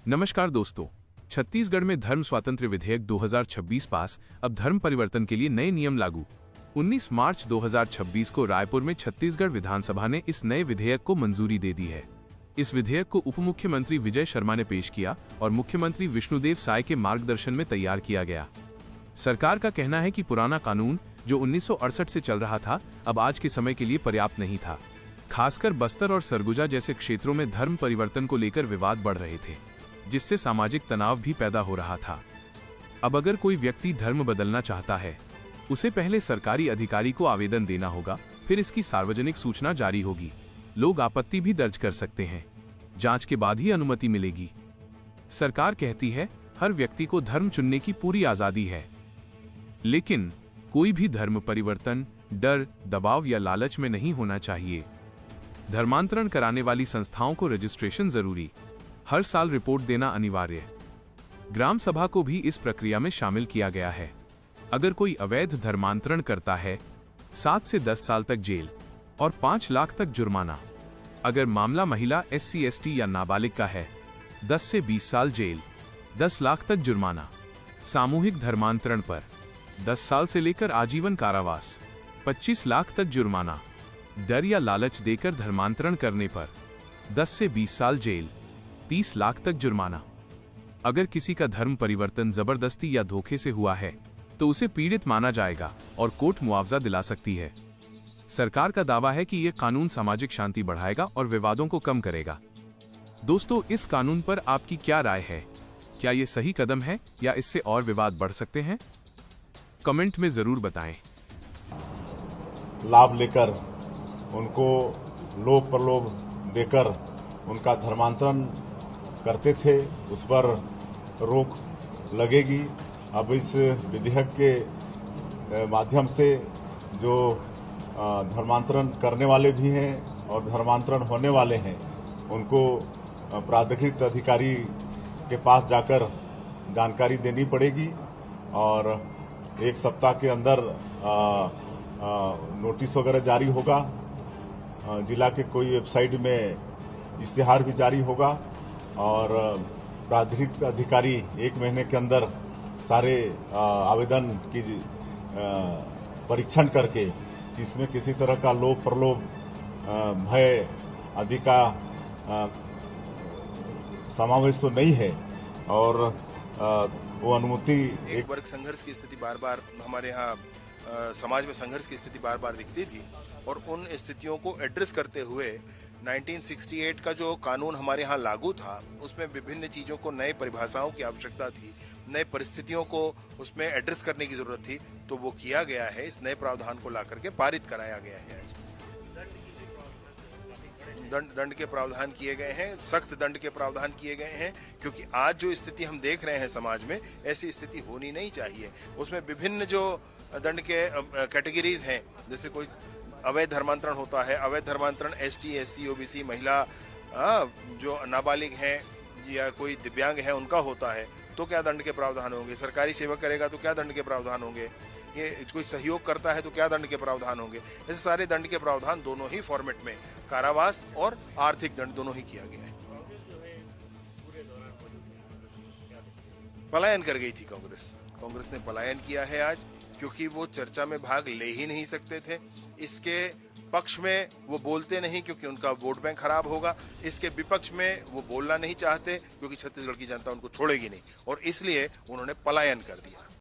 नमस्कार दोस्तों। छत्तीसगढ़ में धर्म स्वातंत्र्य विधेयक 2026 पास। अब धर्म परिवर्तन के लिए नए नियम लागू। 19 मार्च 2026 को रायपुर में छत्तीसगढ़ विधानसभा ने इस नए विधेयक को मंजूरी दे दी है। इस विधेयक को उप मुख्यमंत्री विजय शर्मा ने पेश किया और मुख्यमंत्री विष्णुदेव साय के मार्गदर्शन में तैयार किया गया। सरकार का कहना है कि पुराना कानून जो 1968 से चल रहा था, अब आज के समय के लिए पर्याप्त नहीं था। खासकर बस्तर और सरगुजा जैसे क्षेत्रों में धर्म परिवर्तन को लेकर विवाद बढ़ रहे थे, जिससे सामाजिक तनाव भी पैदा हो रहा था। अब अगर कोई व्यक्ति धर्म बदलना चाहता है, उसे पहले सरकारी अधिकारी को आवेदन देना होगा, फिर इसकी सार्वजनिक सूचना जारी होगी। लोग आपत्ति भी दर्ज कर सकते हैं। जांच के बाद ही अनुमति मिलेगी। सरकार कहती है, हर व्यक्ति को धर्म चुनने की पूरी आजादी है, लेकिन कोई भी धर्म परिवर्तन डर, दबाव या लालच में नहीं होना चाहिए। धर्मांतरण कराने वाली संस्थाओं को रजिस्ट्रेशन जरूरी, हर साल रिपोर्ट देना अनिवार्य। ग्राम सभा को भी इस प्रक्रिया में शामिल किया गया है। अगर कोई अवैध धर्मांतरण करता है, 7 से 10 साल तक जेल और 5 लाख तक जुर्माना। अगर मामला महिला, SC, ST या नाबालिग का है, 10 से 20 साल जेल, 10 लाख तक जुर्माना। सामूहिक धर्मांतरण पर 10 साल से लेकर आजीवन कारावास, 25 लाख तक जुर्माना। डर या लालच देकर धर्मांतरण करने पर 10 से 20 साल जेल, 30 लाख तक जुर्माना। अगर किसी का धर्म परिवर्तन जबरदस्ती या धोखे से हुआ है, तो उसे पीड़ित माना जाएगा और कोर्ट मुआवजा दिला सकती है। सरकार का दावा है कि यह कानून सामाजिक शांति बढ़ाएगा और विवादों को कम करेगा। दोस्तों, इस कानून पर आपकी क्या राय है? क्या यह सही कदम है या इससे और विवाद बढ़ सकते हैं? कमेंट में जरूर बताएं। लाभ लेकर उनको लोभ प्रलोभ देकर उनका धर्मांतरण करते थे, उस पर रोक लगेगी। अब इस विधेयक के माध्यम से जो धर्मांतरण करने वाले भी हैं और धर्मांतरण होने वाले हैं, उनको प्राधिकृत अधिकारी के पास जाकर जानकारी देनी पड़ेगी और 1 सप्ताह के अंदर नोटिस वगैरह जारी होगा। जिला के कोई वेबसाइट में इश्तिहार भी जारी होगा और प्राधिकृत अधिकारी 1 महीने के अंदर सारे आवेदन की परीक्षण करके इसमें किसी तरह का लोभ प्रलोभ, भय आदि का समावेश तो नहीं है और वो अनुमति। एक वर्ग संघर्ष की स्थिति बार बार हमारे यहाँ समाज में संघर्ष की स्थिति बार बार दिखती थी और उन स्थितियों को एड्रेस करते हुए 1968 का जो कानून हमारे यहाँ लागू था, उसमें विभिन्न चीज़ों को नए परिभाषाओं की आवश्यकता थी, नए परिस्थितियों को उसमें एड्रेस करने की जरूरत थी, तो वो किया गया है। इस नए प्रावधान को ला करके पारित कराया गया है। आज दंड के प्रावधान किए गए हैं, सख्त दंड के प्रावधान किए गए हैं, क्योंकि आज जो स्थिति हम देख रहे हैं समाज में, ऐसी स्थिति होनी नहीं चाहिए। उसमें विभिन्न जो दंड के कैटेगरीज हैं, जैसे कोई अवैध धर्मांतरण होता है, अवैध धर्मांतरण ST, SC, OBC, महिला, जो नाबालिग हैं या कोई दिव्यांग है उनका होता है, तो क्या दंड के प्रावधान होंगे? सरकारी सेवक करेगा तो क्या दंड के प्रावधान होंगे? ये कोई सहयोग करता है तो क्या दंड के प्रावधान होंगे? ऐसे सारे दंड के प्रावधान दोनों ही फॉर्मेट में, कारावास और आर्थिक दंड दोनों ही किया गया है। पलायन कर गई थी कांग्रेस ने पलायन किया है आज, क्योंकि वो चर्चा में भाग ले ही नहीं सकते थे। इसके पक्ष में वो बोलते नहीं क्योंकि उनका वोट बैंक खराब होगा, इसके विपक्ष में वो बोलना नहीं चाहते क्योंकि छत्तीसगढ़ की जनता उनको छोड़ेगी नहीं, और इसलिए उन्होंने पलायन कर दिया।